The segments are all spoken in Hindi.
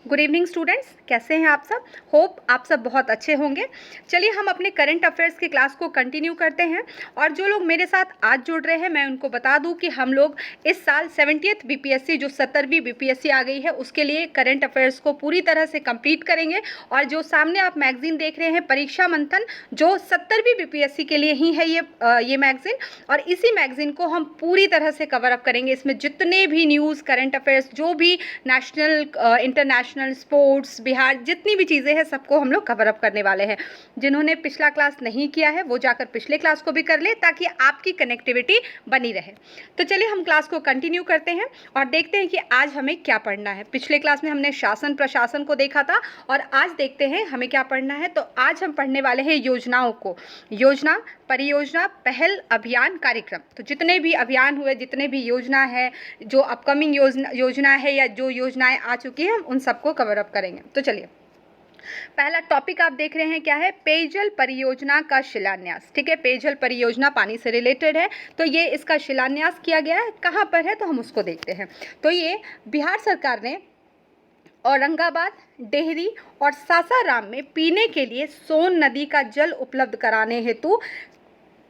गुड इवनिंग स्टूडेंट्स, कैसे हैं आप सब। होप आप सब बहुत अच्छे होंगे। चलिए हम अपने करंट अफेयर्स की क्लास को कंटिन्यू करते हैं। और जो लोग मेरे साथ आज जुड़ रहे हैं मैं उनको बता दूं कि हम लोग इस साल 70th बीपीएससी जो 70वीं बीपीएससी आ गई है उसके लिए करंट अफेयर्स को पूरी तरह से कंप्लीट करेंगे। और जो सामने आप मैगजीन देख रहे हैं परीक्षा मंथन, जो 70वीं बीपीएससी के लिए ही है ये मैगजीन, और इसी मैगजीन को हम पूरी तरह से कवर अप करेंगे। इसमें जितने भी न्यूज़ करंट अफेयर्स, जो भी नेशनल इंटरनेशनल स्पोर्ट्स बिहार जितनी भी चीज़ें हैं सबको हम लोग कवर अप करने वाले हैं। जिन्होंने पिछला क्लास नहीं किया है वो जाकर पिछले क्लास को भी कर ले ताकि आपकी कनेक्टिविटी बनी रहे। तो चलिए हम क्लास को कंटिन्यू करते हैं और देखते हैं कि आज हमें क्या पढ़ना है। पिछले क्लास में हमने शासन प्रशासन को देखा था और आज देखते हैं हमें क्या पढ़ना है। तो आज हम पढ़ने वाले हैं योजनाओं को। योजना, परियोजना, पहल, अभियान, कार्यक्रम। तो जितने भी अभियान हुए, जितने भी योजना है, जो अपकमिंग योजना है या जो योजनाएं आ चुकी हैं, हम उन सबको कवर अप करेंगे। तो चलिए पहला टॉपिक आप देख रहे हैं क्या है, पेयजल परियोजना का शिलान्यास। ठीक है, पेयजल परियोजना पानी से रिलेटेड है, तो ये इसका शिलान्यास किया गया है। कहाँ पर है तो हम उसको देखते हैं। तो ये बिहार सरकार ने औरंगाबाद, डेहरी और सासाराम में पीने के लिए सोन नदी का जल उपलब्ध कराने हेतु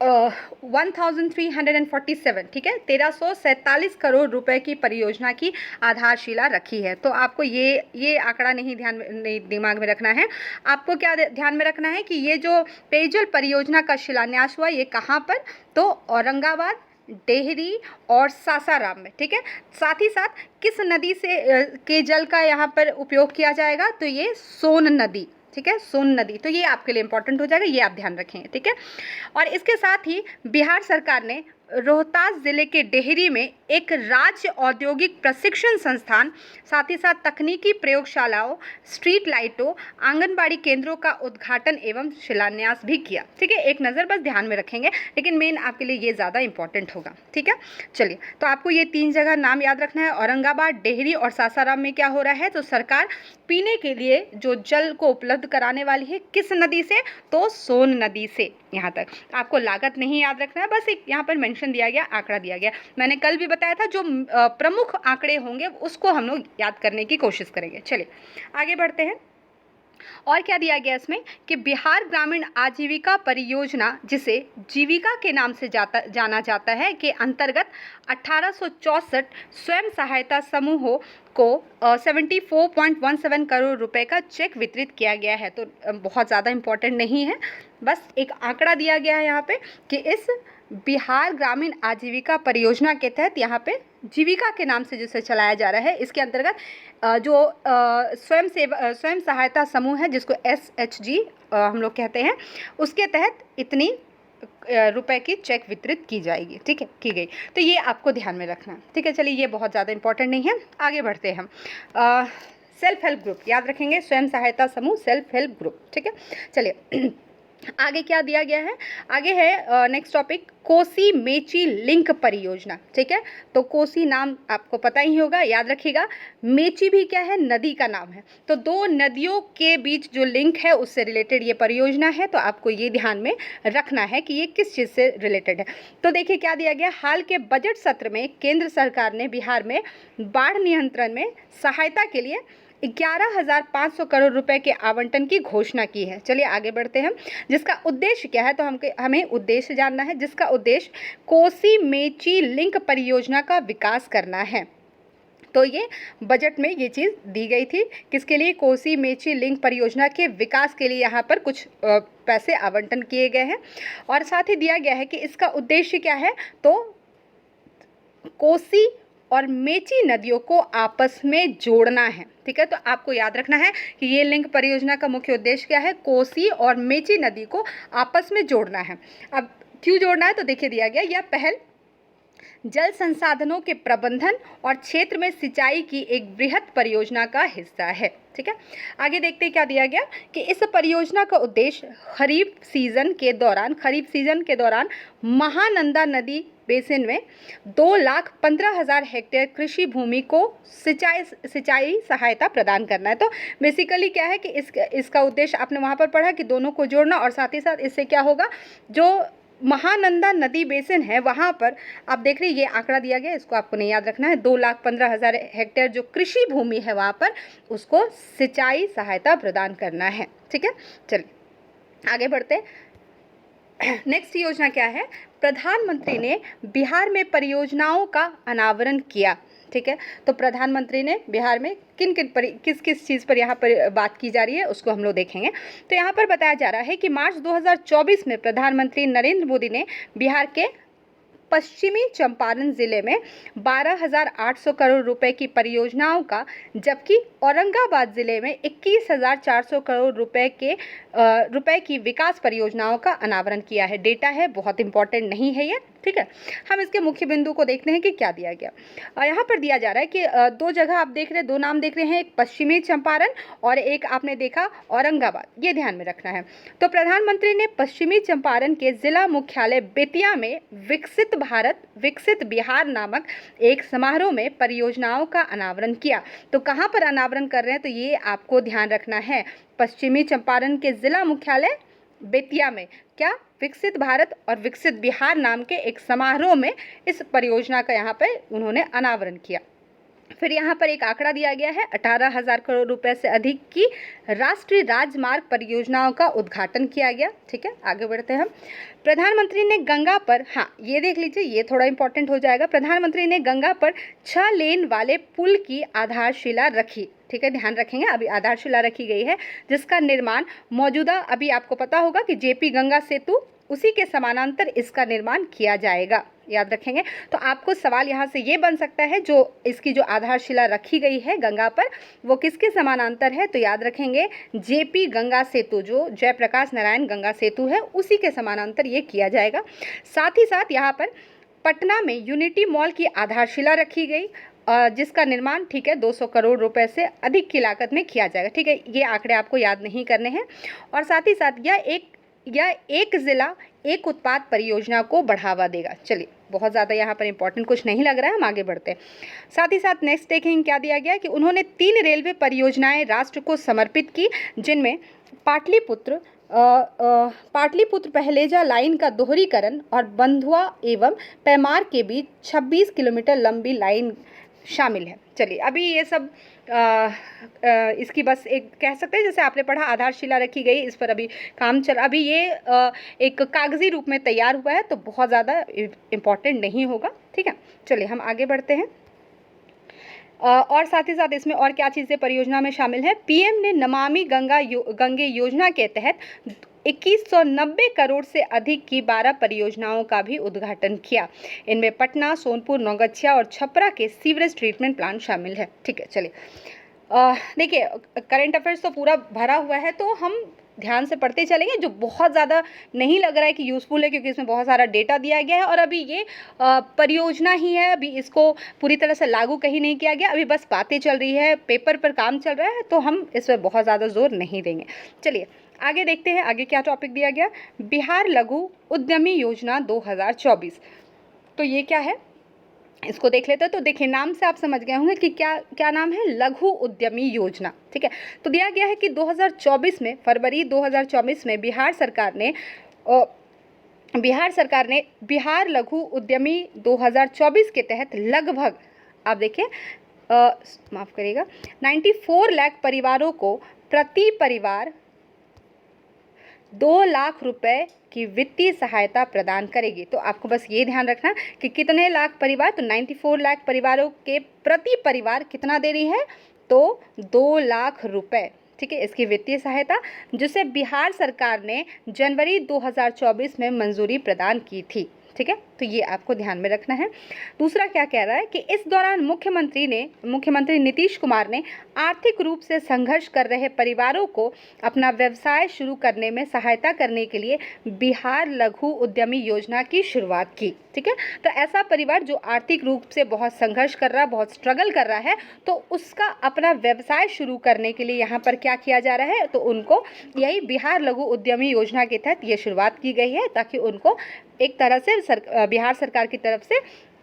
1347, ठीक है, 1347 करोड़ रुपए की परियोजना की आधारशिला रखी है। तो आपको ये आंकड़ा नहीं दिमाग में रखना है। आपको क्या ध्यान में रखना है कि ये जो पेयजल परियोजना का शिलान्यास हुआ ये कहाँ पर, तो औरंगाबाद, डेहरी और सासाराम में। ठीक है, साथ ही साथ किस नदी से के जल का यहाँ पर उपयोग किया जाएगा, तो ये सोन नदी। ठीक है, सोन नदी। तो ये आपके लिए इंपॉर्टेंट हो जाएगा, ये आप ध्यान रखेंगे। ठीक है, और इसके साथ ही बिहार सरकार ने रोहतास जिले के डेहरी में एक राज्य औद्योगिक प्रशिक्षण संस्थान, साथ ही साथ तकनीकी प्रयोगशालाओं, स्ट्रीट लाइटों, आंगनबाड़ी केंद्रों का उद्घाटन एवं शिलान्यास भी किया। ठीक है, एक नज़र बस ध्यान में रखेंगे, लेकिन मेन आपके लिए ये ज़्यादा इंपॉर्टेंट होगा। ठीक है, चलिए तो आपको ये 3 जगह नाम याद रखना है। औरंगाबाद, डेहरी और सासाराम में क्या हो रहा है, तो सरकार पीने के लिए जो जल को उपलब्ध कराने वाली है किस नदी से, तो सोन नदी से। यहाँ तक आपको लागत नहीं याद रखना है, बस एक यहाँ पर मेंशन दिया गया, आंकड़ा दिया गया। मैंने कल भी बताया था जो प्रमुख आंकड़े होंगे उसको हम लोग याद करने की कोशिश करेंगे। चलिए आगे बढ़ते हैं। और क्या दिया गया इसमें कि बिहार ग्रामीण आजीविका परियोजना, जिसे जीविका के नाम से जाना जाता है, के अंतर्गत 1864 स्वयं सहायता समूहों को 74.17 करोड़ रुपए का चेक वितरित किया गया है। तो बहुत ज़्यादा इम्पोर्टेंट नहीं है, बस एक आंकड़ा दिया गया है यहाँ पे कि इस बिहार ग्रामीण आजीविका परियोजना के तहत यहाँ पे जीविका के नाम से जिसे चलाया जा रहा है, इसके अंतर्गत जो स्वयं सहायता समूह है जिसको SHG हम लोग कहते हैं, उसके तहत इतनी रुपए की चेक वितरित की जाएगी। ठीक है, की गई। तो ये आपको ध्यान में रखना है। ठीक है, चलिए ये बहुत ज़्यादा इंपॉर्टेंट नहीं है, आगे बढ़ते हैं हम। सेल्फ हेल्प ग्रुप याद रखेंगे, स्वयं सहायता समूह, सेल्फ हेल्प ग्रुप। ठीक है, चलिए आगे क्या दिया गया है, आगे है next topic, Kosi Mechi link परियोजना। ठीक है, तो कोसी नाम आपको पता ही होगा, याद रखिएगा। मेची भी क्या है, नदी का नाम है। तो 2 नदियों के बीच जो लिंक है उससे रिलेटेड ये परियोजना है। तो आपको ये ध्यान में रखना है कि ये किस चीज़ से रिलेटेड है। तो देखिए क्या दिया गया, हाल के बजट सत्र में केंद्र सरकार ने बिहार में बाढ़ नियंत्रण में सहायता के लिए 11,500 करोड़ रुपए के आवंटन की घोषणा की है। चलिए आगे बढ़ते हैं। जिसका उद्देश्य क्या है, तो हमें उद्देश्य जानना है। जिसका उद्देश्य कोसी मेची लिंक परियोजना का विकास करना है। तो ये बजट में ये चीज़ दी गई थी, किसके लिए, कोसी मेची लिंक परियोजना के विकास के लिए यहाँ पर कुछ पैसे आवंटन किए गए हैं। और साथ ही दिया गया है कि इसका उद्देश्य क्या है, तो कोसी और मेची नदियों को आपस में जोड़ना है। ठीक है, तो आपको याद रखना है कि ये लिंक परियोजना का मुख्य उद्देश्य क्या है, कोसी और मेची नदी को आपस में जोड़ना है। अब क्यों जोड़ना है, तो देखिए दिया गया, यह पहल जल संसाधनों के प्रबंधन और क्षेत्र में सिंचाई की एक बृहत परियोजना का हिस्सा है। ठीक है, आगे देखते हैं क्या दिया गया कि इस परियोजना का उद्देश्य खरीफ सीजन के दौरान महानंदा नदी बेसिन में 2,15,000 हेक्टेयर कृषि भूमि को सिंचाई सहायता प्रदान करना है। तो बेसिकली क्या है कि इसका उद्देश्य आपने वहाँ पर पढ़ा कि दोनों को जोड़ना, और साथ ही साथ इससे क्या होगा, जो महानंदा नदी बेसिन है वहाँ पर आप देख रहे हैं ये आंकड़ा दिया गया है, इसको आपको नहीं याद रखना है। 2,15,000 हेक्टेयर जो कृषि भूमि है वहाँ पर उसको सिंचाई सहायता प्रदान करना है। ठीक है, चलिए आगे बढ़ते हैं। नेक्स्ट योजना क्या है? प्रधानमंत्री ने बिहार में परियोजनाओं का अनावरण किया। ठीक है, तो प्रधानमंत्री ने बिहार में किस किस चीज़ पर यहाँ पर बात की जा रही है उसको हम लोग देखेंगे। तो यहाँ पर बताया जा रहा है कि मार्च 2024 में प्रधानमंत्री नरेंद्र मोदी ने बिहार के पश्चिमी चंपारण जिले में 12,800 करोड़ रुपए की परियोजनाओं का, जबकि औरंगाबाद जिले में 21,400 करोड़ रुपए की विकास परियोजनाओं का अनावरण किया है। डेटा है, बहुत इंपॉर्टेंट नहीं है ये। ठीक है, हम इसके मुख्य बिंदु को देखते हैं कि क्या दिया गया। यहाँ पर दिया जा रहा है कि दो जगह आप देख रहे हैं, दो नाम देख रहे हैं, एक पश्चिमी चंपारण और एक आपने देखा औरंगाबाद, ये ध्यान में रखना है। तो प्रधानमंत्री ने पश्चिमी चंपारण के जिला मुख्यालय बेतिया में विकसित बिहार नामक एक समारोह में परियोजनाओं का अनावरण किया। तो कहाँ पर अनावरण कर रहे हैं, तो ये आपको ध्यान रखना है, पश्चिमी चंपारण के जिला मुख्यालय बेतिया में क्या विकसित भारत और विकसित बिहार नाम के एक समारोह में इस परियोजना का यहाँ पे उन्होंने अनावरण किया। फिर यहाँ पर एक आंकड़ा दिया गया है, 18,000 करोड़ रुपए से अधिक की राष्ट्रीय राजमार्ग परियोजनाओं का उद्घाटन किया गया। ठीक है, आगे बढ़ते हैं हम। प्रधानमंत्री ने गंगा पर, हाँ ये देख लीजिए, ये थोड़ा इंपॉर्टेंट हो जाएगा। प्रधानमंत्री ने गंगा पर 6 लेन वाले पुल की आधारशिला रखी। ठीक है, ध्यान रखेंगे, अभी आधारशिला रखी गई है जिसका निर्माण मौजूदा, अभी आपको पता होगा कि जेपी गंगा सेतु, उसी के समानांतर इसका निर्माण किया जाएगा, याद रखेंगे। तो आपको सवाल यहाँ से ये बन सकता है, जो इसकी जो आधारशिला रखी गई है गंगा पर वो किसके समानांतर है, तो याद रखेंगे जेपी गंगा सेतु, जो जयप्रकाश नारायण गंगा सेतु है, उसी के समानांतर ये किया जाएगा। साथ ही साथ यहाँ पर पटना में यूनिटी मॉल की आधारशिला रखी गई, जिसका निर्माण, ठीक है, 200 करोड़ रुपए से अधिक की लागत में किया जाएगा। ठीक है, ये आंकड़े आपको याद नहीं करने हैं। और साथ ही साथ यह एक जिला एक उत्पाद परियोजना को बढ़ावा देगा। चलिए, बहुत ज़्यादा यहाँ पर इंपॉर्टेंट कुछ नहीं लग रहा है, हम आगे बढ़ते हैं। साथ ही साथ नेक्स्ट देखेंगे क्या दिया गया कि उन्होंने 3 रेलवे परियोजनाएं राष्ट्र को समर्पित की, जिनमें पाटलिपुत्र पहलेजा लाइन का दोहरीकरण और बंधुआ एवं पैमार के बीच 26 किलोमीटर लंबी लाइन शामिल है। चलिए, अभी ये सब इसकी बस एक कह सकते हैं, जैसे आपने पढ़ा आधारशिला रखी गई, इस पर अभी काम चल, अभी ये एक कागजी रूप में तैयार हुआ है, तो बहुत ज़्यादा इम्पॉर्टेंट नहीं होगा। ठीक है, चलिए हम आगे बढ़ते हैं। और साथ ही साथ इसमें और क्या चीज़ें परियोजना में शामिल है। पीएम ने नमामि गंगे योजना के तहत 2190 करोड़ से अधिक की 12 परियोजनाओं का भी उद्घाटन किया। इनमें पटना, सोनपुर, नौगछिया और छपरा के सीवरेज ट्रीटमेंट प्लांट शामिल है। ठीक है, चलिए देखिए, करंट अफेयर्स तो पूरा भरा हुआ है, तो हम ध्यान से पढ़ते चलेंगे। जो बहुत ज़्यादा नहीं लग रहा है कि यूज़फुल है, क्योंकि इसमें बहुत सारा डेटा दिया गया है और अभी ये परियोजना ही है, अभी इसको पूरी तरह से लागू कहीं नहीं किया गया, अभी बस बातें चल रही है, पेपर पर काम चल रहा है, तो हम इस पर बहुत ज़्यादा जोर नहीं देंगे। चलिए आगे देखते हैं, आगे क्या टॉपिक दिया गया। बिहार लघु उद्यमी योजना 2024। तो ये क्या है, इसको देख लेते हैं। तो देखिए, नाम से आप समझ गए होंगे कि क्या क्या नाम है, लघु उद्यमी योजना। ठीक है, तो दिया गया है कि 2024 में, फरवरी 2024 में बिहार सरकार ने बिहार लघु उद्यमी 2024 के तहत लगभग, आप देखिए माफ़ करिएगा, 94 लाख परिवारों को प्रति परिवार 2 लाख रुपए की वित्तीय सहायता प्रदान करेगी। तो आपको बस ये ध्यान रखना कि कितने लाख परिवार, तो 94 लाख परिवारों के प्रति परिवार कितना दे रही है, तो 2 लाख रुपए। ठीक है, इसकी वित्तीय सहायता, जिसे बिहार सरकार ने जनवरी 2024 में मंजूरी प्रदान की थी। ठीक है, तो ये आपको ध्यान में रखना है। दूसरा क्या कह रहा है कि इस दौरान मुख्यमंत्री नीतीश कुमार ने आर्थिक रूप से संघर्ष कर रहे परिवारों को अपना व्यवसाय शुरू करने में सहायता करने के लिए बिहार लघु उद्यमी योजना की शुरुआत की। ठीक है, तो ऐसा परिवार जो आर्थिक रूप से बहुत संघर्ष कर रहा है, बहुत स्ट्रगल कर रहा है, तो उसका अपना व्यवसाय शुरू करने के लिए यहाँ पर क्या किया जा रहा है, तो उनको यही बिहार लघु उद्यमी योजना के तहत ये शुरुआत की गई है, ताकि उनको एक तरह से बिहार सरकार की तरफ से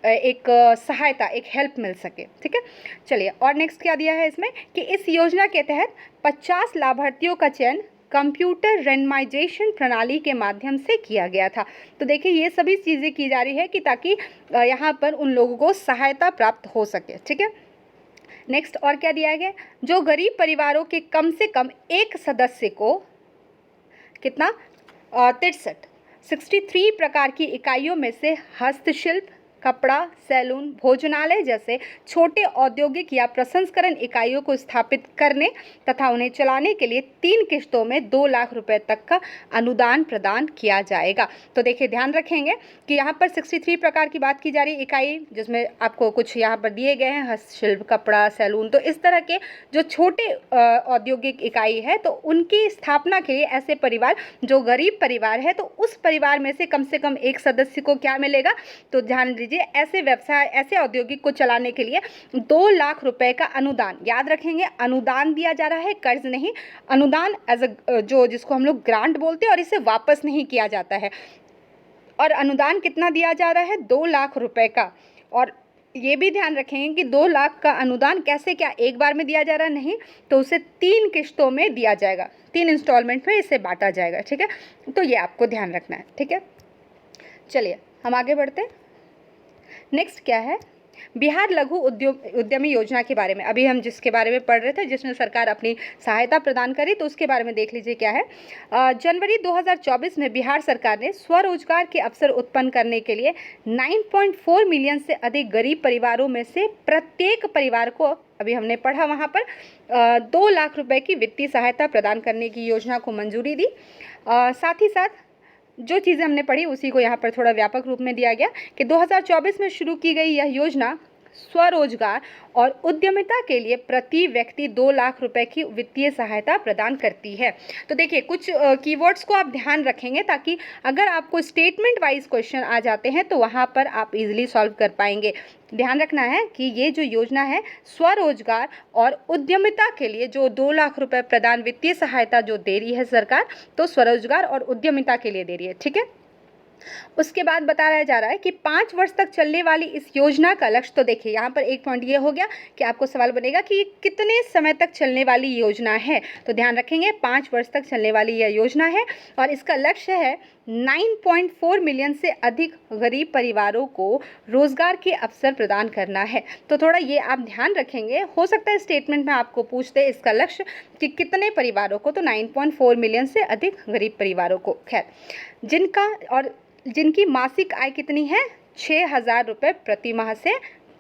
एक सहायता, एक हेल्प मिल सके। ठीक है, चलिए और नेक्स्ट क्या दिया है इसमें कि इस योजना के तहत 50 लाभार्थियों का चयन कंप्यूटर रैंडमाइजेशन प्रणाली के माध्यम से किया गया था। तो देखिए ये सभी चीज़ें की जा रही है कि ताकि यहाँ पर उन लोगों को सहायता प्राप्त हो सके। ठीक है, नेक्स्ट और क्या दिया गया, जो गरीब परिवारों के कम से कम एक सदस्य को कितना 63 प्रकार की इकाइयों में से हस्तशिल्प, कपड़ा, सैलून, भोजनालय जैसे छोटे औद्योगिक या प्रसंस्करण इकाइयों को स्थापित करने तथा उन्हें चलाने के लिए 3 किश्तों में 2 लाख रुपए तक का अनुदान प्रदान किया जाएगा। तो देखिए ध्यान रखेंगे कि यहाँ पर 63 प्रकार की बात की जा रही इकाई, जिसमें आपको कुछ यहाँ पर दिए गए हैं हस्तशिल्प, कपड़ा, सैलून। तो इस तरह के जो छोटे औद्योगिक इकाई है तो उनकी स्थापना के लिए ऐसे परिवार जो गरीब परिवार है तो उस परिवार में से कम एक सदस्य को क्या मिलेगा, तो ध्यान दीजिए ऐसे व्यवसाय, ऐसे औद्योगिक को चलाने के लिए 2 लाख रुपए का अनुदान, याद रखेंगे अनुदान दिया जा रहा है, कर्ज नहीं, अनुदान एज अ जो जिसको हम लोग ग्रांट बोलते हैं और इसे वापस नहीं किया जाता है। और अनुदान कितना दिया जा रहा है, 2 लाख रुपए का। और ये भी ध्यान रखेंगे कि 2 लाख का अनुदान कैसे, क्या एक बार में दिया जा रहा है, नहीं, तो उसे 3 किश्तों में दिया जाएगा, 3 इंस्टॉलमेंट में इसे बांटा जाएगा। ठीक है, तो ये आपको ध्यान रखना है। ठीक है, चलिए हम आगे बढ़ते हैं। नेक्स्ट क्या है, बिहार लघु उद्यमी योजना के बारे में अभी हम जिसके बारे में पढ़ रहे थे, जिसमें सरकार अपनी सहायता प्रदान करी, तो उसके बारे में देख लीजिए क्या है। जनवरी 2024 में बिहार सरकार ने स्वरोजगार के अवसर उत्पन्न करने के लिए 9.4 मिलियन से अधिक गरीब परिवारों में से प्रत्येक परिवार को, अभी हमने पढ़ा वहाँ पर 2 लाख रुपए की वित्तीय सहायता प्रदान करने की योजना को मंजूरी दी। साथ ही साथ जो चीज़ें हमने पढ़ी उसी को यहाँ पर थोड़ा व्यापक रूप में दिया गया कि 2024 में शुरू की गई यह योजना स्वरोजगार और उद्यमिता के लिए प्रति व्यक्ति 2 लाख रुपए की वित्तीय सहायता प्रदान करती है। तो देखिए कुछ कीवर्ड्स को आप ध्यान रखेंगे ताकि अगर आपको स्टेटमेंट वाइज क्वेश्चन आ जाते हैं तो वहाँ पर आप इजीली सॉल्व कर पाएंगे। ध्यान रखना है कि ये जो योजना है स्वरोजगार और उद्यमिता के लिए जो 2 लाख रुपए प्रदान वित्तीय सहायता जो दे रही है सरकार, तो स्वरोजगार और उद्यमिता के लिए दे रही है। ठीक है, उसके बाद बताया जा रहा है कि 5 वर्ष तक चलने वाली इस योजना का लक्ष्य, तो देखिए यहाँ पर एक पॉइंट ये हो गया कि आपको सवाल बनेगा कि कितने समय तक चलने वाली योजना है, तो ध्यान रखेंगे 5 वर्ष तक चलने वाली यह योजना है और इसका लक्ष्य है 9.4 मिलियन से अधिक गरीब परिवारों को रोजगार के अवसर प्रदान करना है। तो थोड़ा ये आप ध्यान रखेंगे, हो सकता है स्टेटमेंट में आपको पूछते इसका लक्ष्य कि कितने परिवारों को, तो 9.4 मिलियन से अधिक गरीब परिवारों को। खैर, जिनकी मासिक आय कितनी है, 6,000 रुपये प्रति माह से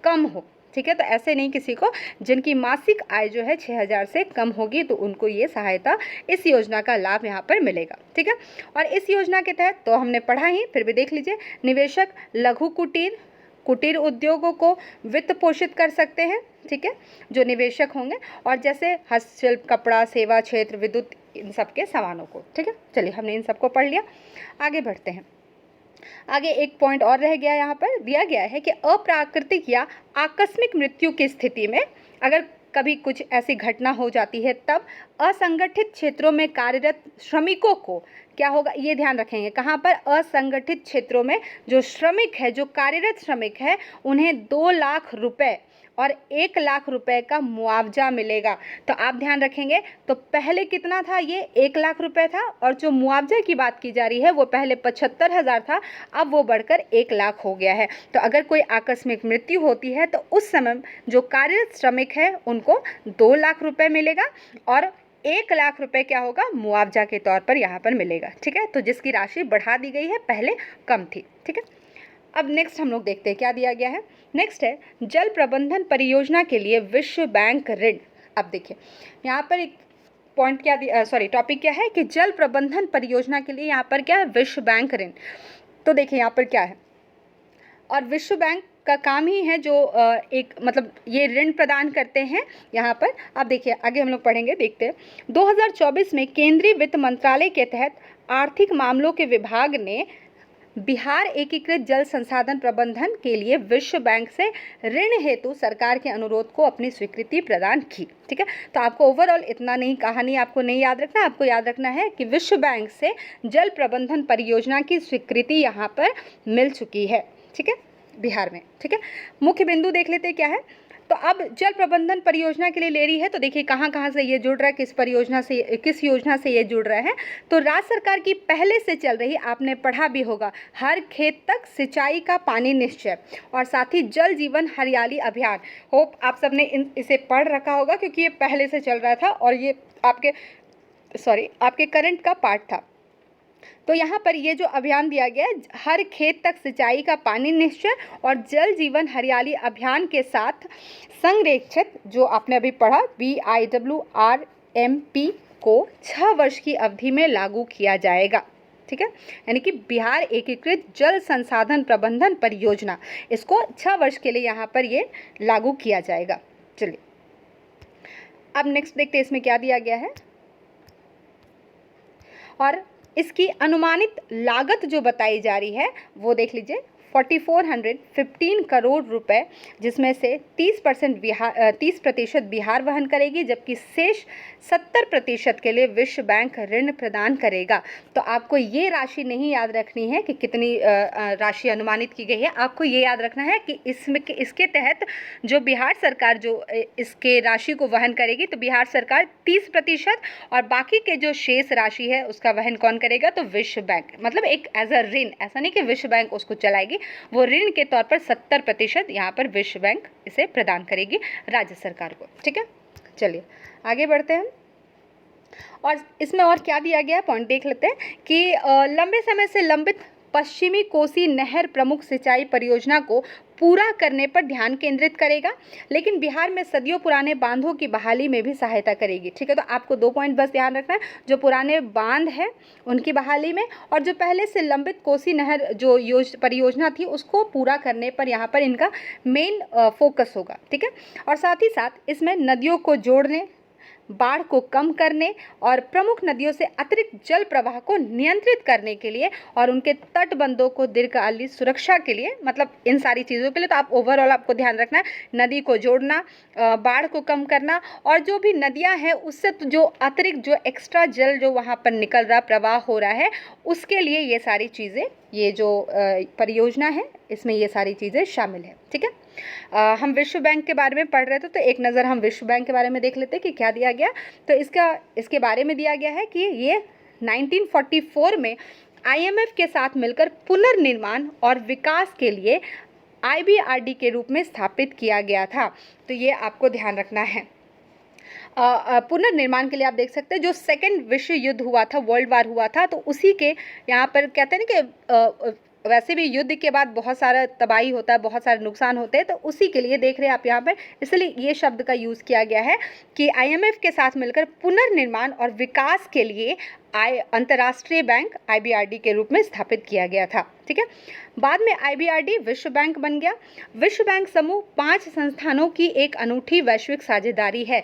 कम हो। ठीक है, तो ऐसे नहीं किसी को, जिनकी मासिक आय जो है 6,000 से कम होगी तो उनको ये सहायता, इस योजना का लाभ यहाँ पर मिलेगा। ठीक है, और इस योजना के तहत तो हमने पढ़ा ही, फिर भी देख लीजिए, निवेशक लघु कुटीर उद्योगों को वित्त पोषित कर सकते हैं। ठीक है, जो निवेशक होंगे, और जैसे हस्तशिल्प, कपड़ा, सेवा क्षेत्र, विद्युत, इन सब के सामानों को। ठीक है, चलिए हमने इन सबको पढ़ लिया, आगे बढ़ते हैं। आगे एक पॉइंट और रह गया, यहाँ पर दिया गया है कि अप्राकृतिक या आकस्मिक मृत्यु की स्थिति में अगर कभी कुछ ऐसी घटना हो जाती है तब असंगठित क्षेत्रों में कार्यरत श्रमिकों को क्या होगा, ये ध्यान रखेंगे। कहाँ पर, असंगठित क्षेत्रों में जो श्रमिक है, जो कार्यरत श्रमिक है, उन्हें 2 लाख रुपए और 1 लाख रुपए का मुआवजा मिलेगा। तो आप ध्यान रखेंगे, तो पहले कितना था, ये 1 लाख रुपए था, और जो मुआवजे की बात की जा रही है वो पहले 75,000 था, अब वो बढ़कर 1 लाख हो गया है। तो अगर कोई आकस्मिक मृत्यु होती है तो उस समय जो कार्यरत श्रमिक है उनको 2 लाख रुपए मिलेगा और 1 लाख रुपए क्या होगा, मुआवजा के तौर पर यहाँ पर मिलेगा। ठीक है, तो जिसकी राशि बढ़ा दी गई है, पहले कम थी। ठीक है, अब नेक्स्ट हम लोग देखते हैं क्या दिया गया है। नेक्स्ट है जल प्रबंधन परियोजना के लिए विश्व बैंक ऋण। अब देखिए यहाँ पर एक पॉइंट क्या टॉपिक क्या है कि जल प्रबंधन परियोजना के लिए यहाँ पर क्या है, विश्व बैंक ऋण। तो देखिए यहाँ पर क्या है, और विश्व बैंक का काम ही है जो एक मतलब ये ऋण प्रदान करते हैं यहाँ पर। अब देखिए आगे हम लोग पढ़ेंगे, देखते हैं। 2024 में केंद्रीय वित्त मंत्रालय के तहत आर्थिक मामलों के विभाग ने बिहार एकीकृत जल संसाधन प्रबंधन के लिए विश्व बैंक से ऋण हेतु सरकार के अनुरोध को अपनी स्वीकृति प्रदान की। ठीक है, तो आपको ओवरऑल इतना नहीं, कहानी आपको नहीं याद रखना, आपको याद रखना है कि विश्व बैंक से जल प्रबंधन परियोजना की स्वीकृति यहाँ पर मिल चुकी है। ठीक है, बिहार में। ठीक है, मुख्य बिंदु देख लेते हैं क्या है। तो अब जल प्रबंधन परियोजना के लिए ले रही है, तो देखिए कहाँ कहाँ से ये जुड़ रहा है, किस परियोजना से, किस योजना से ये जुड़ रहा है। तो राज्य सरकार की पहले से चल रही, आपने पढ़ा भी होगा, हर खेत तक सिंचाई का पानी निश्चय, और साथ ही जल जीवन हरियाली अभियान। होप आप सबने इसे पढ़ रखा होगा, क्योंकि ये पहले से चल रहा था और ये आपके करंट का पार्ट था। तो यहाँ पर ये जो अभियान दिया गया है, हर खेत तक सिंचाई का पानी निश्चय और जल जीवन हरियाली अभियान के साथ संरक्षित, जो आपने अभी पढ़ा, BIWRMP को 6 वर्ष की अवधि में लागू किया जाएगा। ठीक है, यानी कि बिहार एकीकृत जल संसाधन प्रबंधन परियोजना, इसको 6 वर्ष के लिए यहाँ पर ये लागू किया जाएगा। चलिए अब नेक्स्ट देखते हैं इसमें क्या दिया गया है, और इसकी अनुमानित लागत जो बताई जा रही है वो देख लीजिए, 4415 करोड़ रुपए, जिसमें से 30% बिहार वहन करेगी, जबकि शेष 70% के लिए विश्व बैंक ऋण प्रदान करेगा। तो आपको ये राशि नहीं याद रखनी है कि कितनी राशि अनुमानित की गई है, आपको ये याद रखना है कि इसके तहत जो बिहार सरकार जो इसके राशि को वहन करेगी, तो बिहार सरकार 30% और बाकी के जो शेष राशि है उसका वहन कौन करेगा, तो विश्व बैंक, मतलब एक एज अ ऋण, ऐसा नहीं कि विश्व बैंक उसको चलाएगी, वो ऋण के तौर पर 70% यहाँ पर विश्व बैंक इसे प्रदान करेगी राज्य सरकार को। ठीक है, चलिए आगे बढ़ते हैं, और इसमें और क्या दिया गया है पॉइंट देख लेते हैं कि लंबे समय से लंबित पश्चिमी कोसी नहर प्रमुख सिंचाई परियोजना को पूरा करने पर ध्यान केंद्रित करेगा, लेकिन बिहार में सदियों पुराने बांधों की बहाली में भी सहायता करेगी। ठीक है, तो आपको 2 पॉइंट बस ध्यान रखना है, जो पुराने बांध है उनकी बहाली में, और जो पहले से लंबित कोसी नहर जो परियोजना थी उसको पूरा करने पर यहाँ पर इनका मेन फोकस होगा। ठीक है, और साथ ही साथ इसमें नदियों को जोड़ने, बाढ़ को कम करने और प्रमुख नदियों से अतिरिक्त जल प्रवाह को नियंत्रित करने के लिए और उनके तटबंधों को दीर्घकालीन सुरक्षा के लिए, मतलब इन सारी चीज़ों के लिए, तो आप ओवरऑल आपको ध्यान रखना है, नदी को जोड़ना, बाढ़ को कम करना, और जो भी नदियां हैं उससे तो जो अतिरिक्त जो एक्स्ट्रा जल जो वहाँ पर निकल रहा, प्रवाह हो रहा है, उसके लिए ये सारी चीज़ें, ये जो परियोजना है इसमें ये सारी चीज़ें शामिल है। ठीक है, हम विश्व बैंक के बारे में पढ़ रहे थे, तो एक नज़र हम विश्व बैंक के बारे में देख लेते हैं कि क्या दिया गया। तो इसके बारे में दिया गया है कि ये 1944 में IMF के साथ मिलकर पुनर्निर्माण और विकास के लिए IBRD के रूप में स्थापित किया गया था। तो ये आपको ध्यान रखना है। पुनर्निर्माण के लिए आप देख सकते हैं, जो सेकेंड विश्व युद्ध हुआ था, वर्ल्ड वार हुआ था, तो उसी के यहाँ पर कहते हैं ना कि वैसे भी युद्ध के बाद बहुत सारा तबाही होता है, बहुत सारे नुकसान होते हैं, तो उसी के लिए देख रहे हैं आप यहाँ पर, इसलिए ये शब्द का यूज़ किया गया है कि IMF के साथ मिलकर पुनर्निर्माण और विकास के लिए अंतर्राष्ट्रीय बैंक IBRD के रूप में स्थापित किया गया था। ठीक है, बाद में IBRD विश्व बैंक बन गया। विश्व बैंक समूह 5 संस्थानों की एक अनूठी वैश्विक साझेदारी है।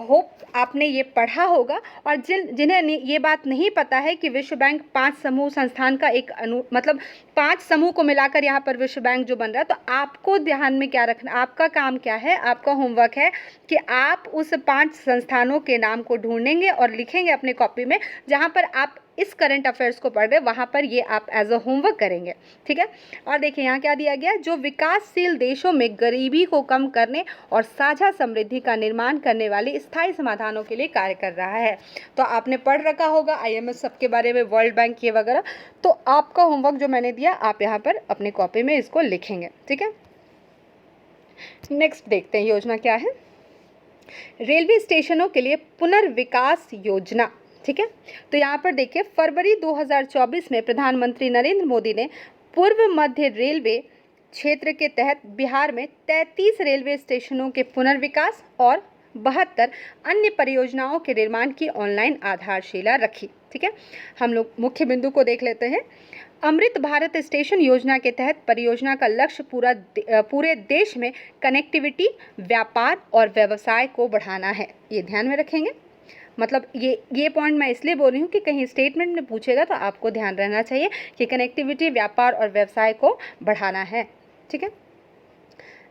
होप आपने ये पढ़ा होगा, और जिन्हें ये बात नहीं पता है कि विश्व बैंक 5 समूह संस्थान का एक मतलब 5 समूह को मिलाकर यहाँ पर विश्व बैंक जो बन रहा है, तो आपको ध्यान में क्या रखना, आपका काम क्या है, आपका होमवर्क है कि आप उस 5 संस्थानों के नाम को ढूंढेंगे और लिखेंगे अपने कॉपी में, जहाँ पर आप इस करंट अफेयर्स को पढ़ रहे हैं वहाँ पर ये आप एज अ होमवर्क करेंगे। ठीक है, और देखिए यहाँ क्या दिया गया, जो विकासशील देशों में गरीबी को कम करने और साझा समृद्धि का निर्माण करने वाले स्थायी समाधानों के लिए कार्य कर रहा है। तो आपने पढ़ रखा होगा IMF सबके बारे में, वर्ल्ड बैंक ये वगैरह, तो आपका होमवर्क जो मैंने दिया आप यहाँ पर अपने कॉपी में इसको लिखेंगे। ठीक है, नेक्स्ट देखते हैं योजना क्या है, रेलवे स्टेशनों के लिए पुनर्विकास योजना। ठीक है, तो यहाँ पर देखिए, फरवरी 2024 में प्रधानमंत्री नरेंद्र मोदी ने पूर्व मध्य रेलवे क्षेत्र के तहत बिहार में 33 रेलवे स्टेशनों के पुनर्विकास और 72 अन्य परियोजनाओं के निर्माण की ऑनलाइन आधारशिला रखी। ठीक है, हम लोग मुख्य बिंदु को देख लेते हैं। अमृत भारत स्टेशन योजना के तहत परियोजना का लक्ष्य पूरे देश में कनेक्टिविटी, व्यापार और व्यवसाय को बढ़ाना है। ये ध्यान में रखेंगे, मतलब ये पॉइंट मैं इसलिए बोल रही हूँ कि कहीं स्टेटमेंट में पूछेगा तो आपको ध्यान रहना चाहिए कि कनेक्टिविटी, व्यापार और व्यवसाय को बढ़ाना है। ठीक है,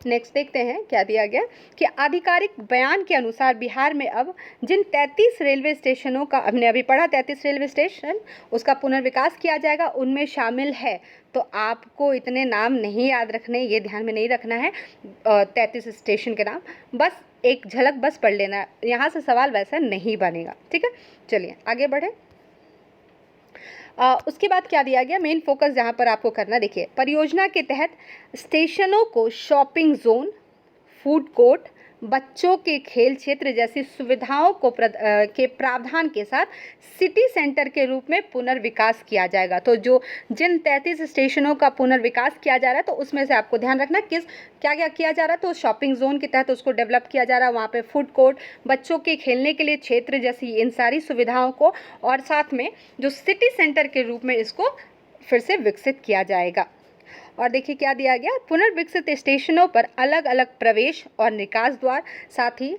नेक्स्ट देखते हैं क्या दिया गया कि आधिकारिक बयान के अनुसार बिहार में अब जिन 33 रेलवे स्टेशनों का, हमने अभी पढ़ा 33 रेलवे स्टेशन, उसका पुनर्विकास किया जाएगा, उनमें शामिल है। तो आपको इतने नाम नहीं याद रखने, ये ध्यान में नहीं रखना है 33 स्टेशन के नाम, बस एक झलक बस पढ़ लेना है, यहाँ से सवाल वैसा नहीं बनेगा। ठीक है, चलिए आगे बढ़े। उसके बाद क्या दिया गया, मेन फोकस जहाँ पर आपको करना, देखिए परियोजना के तहत स्टेशनों को शॉपिंग जोन, फूड कोर्ट, बच्चों के खेल क्षेत्र जैसी सुविधाओं को के प्रावधान के साथ सिटी सेंटर के रूप में पुनर्विकास किया जाएगा। तो जो जिन 33 स्टेशनों का पुनर्विकास किया जा रहा है, तो उसमें से आपको ध्यान रखना क्या क्या किया जा रहा है। तो शॉपिंग जोन के तहत उसको डेवलप किया जा रहा है, वहाँ पे फूड कोर्ट, बच्चों के खेलने के लिए क्षेत्र जैसी इन सारी सुविधाओं को, और साथ में जो सिटी सेंटर के रूप में इसको फिर से विकसित किया जाएगा। और देखिए क्या दिया गया, पुनर्विकसित स्टेशनों पर अलग अलग प्रवेश और निकास द्वार, साथ ही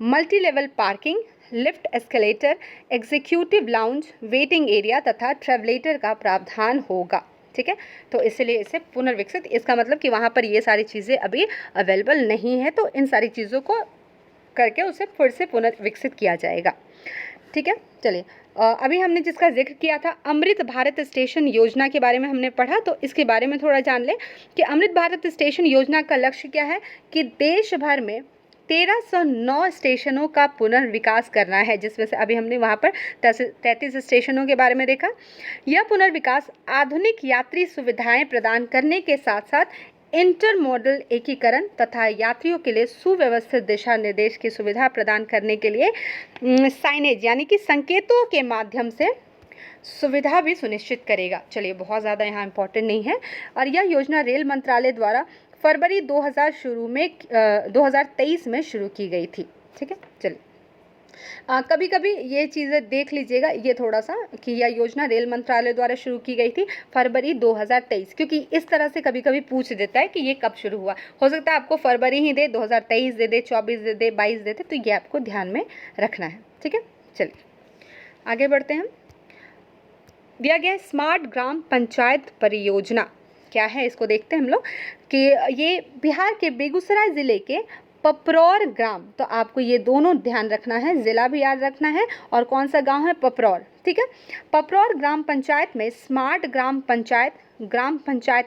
multi level parking, lift, escalator, executive lounge, waiting area तथा ट्रेवलेटर का प्रावधान होगा। ठीक है, तो इसलिए इसे पुनर्विकसित, इसका मतलब कि वहाँ पर ये सारी चीज़ें अभी अवेलेबल नहीं है, तो इन सारी चीज़ों को करके उसे फिर से पुनर्विकसित किया जाएगा। ठीक है, चलिए अभी हमने जिसका जिक्र किया था अमृत भारत स्टेशन योजना के बारे में हमने पढ़ा, तो इसके बारे में थोड़ा जान लें कि अमृत भारत स्टेशन योजना का लक्ष्य क्या है कि देश भर में 1309 स्टेशनों का पुनर्विकास करना है, जिसमें से अभी हमने वहाँ पर 33 स्टेशनों के बारे में देखा। यह पुनर्विकास आधुनिक यात्री सुविधाएं प्रदान करने के साथ साथ इंटरमॉडल एकीकरण तथा यात्रियों के लिए सुव्यवस्थित दिशा निर्देश की सुविधा प्रदान करने के लिए साइनेज यानी कि संकेतों के माध्यम से सुविधा भी सुनिश्चित करेगा। चलिए, बहुत ज़्यादा यहाँ इंपॉर्टेंट नहीं है। और यह योजना रेल मंत्रालय द्वारा फरवरी 2023 में शुरू की गई थी। ठीक है, चलिए कभी कभी ये चीज़ें देख लीजिएगा, ये थोड़ा सा कि यह योजना रेल मंत्रालय द्वारा शुरू की गई थी फरवरी 2023, क्योंकि इस तरह से कभी कभी पूछ देता है कि ये कब शुरू हुआ। हो सकता है आपको फरवरी ही दे, 2023 दे दे, 24 दे दे, 22 दे दे, तो ये आपको ध्यान में रखना है। ठीक है, चलिए आगे बढ़ते हैं। दिया गया स्मार्ट ग्राम पंचायत परियोजना क्या है, इसको देखते हैं हम लोग कि ये बिहार के बेगूसराय ज़िले के पपरौर ग्राम, तो आपको ये दोनों ध्यान रखना है, ज़िला भी याद रखना है और कौन सा गांव है, पपरौर। ठीक है, पपरौर ग्राम पंचायत में स्मार्ट ग्राम पंचायत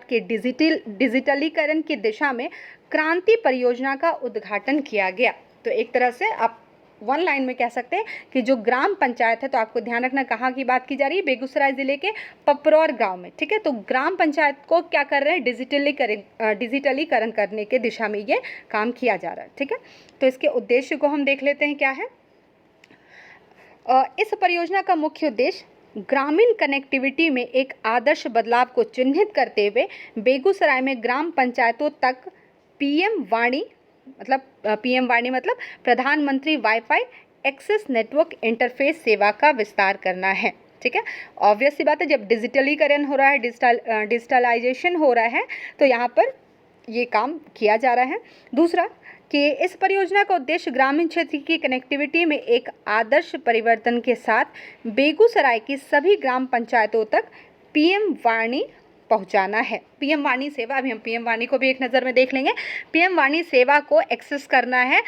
के डिजिटलीकरण की दिशा में क्रांति परियोजना का उद्घाटन किया गया। तो एक तरह से आप वन लाइन में कह सकते हैं कि जो ग्राम पंचायत है, तो आपको ध्यान रखना कहाँ की बात की जा रही है, बेगूसराय ज़िले के पपरौर गांव में। ठीक है, तो ग्राम पंचायत को क्या कर रहे हैं, डिजिटलीकरण करने के दिशा में ये काम किया जा रहा है। ठीक है, तो इसके उद्देश्य को हम देख लेते हैं क्या है। इस परियोजना का मुख्य उद्देश्य ग्रामीण कनेक्टिविटी में एक आदर्श बदलाव को चिन्हित करते हुए बेगूसराय में ग्राम पंचायतों तक पीएम वाणी मतलब प्रधानमंत्री वाईफाई एक्सेस नेटवर्क इंटरफेस सेवा का विस्तार करना है। ठीक है, ऑब्वियस सी बात है, जब डिजिटलीकरण हो रहा है, डिजिटलाइजेशन हो रहा है, तो यहाँ पर ये काम किया जा रहा है। दूसरा कि इस परियोजना का उद्देश्य ग्रामीण क्षेत्र की कनेक्टिविटी में एक आदर्श परिवर्तन के साथ बेगूसराय की सभी ग्राम पंचायतों तक पीएम वाणी पहुंचाना है। पीएम वाणी सेवा, अभी हम पीएम वाणी को भी एक नज़र में देख लेंगे। पीएम वाणी सेवा को एक्सेस करना है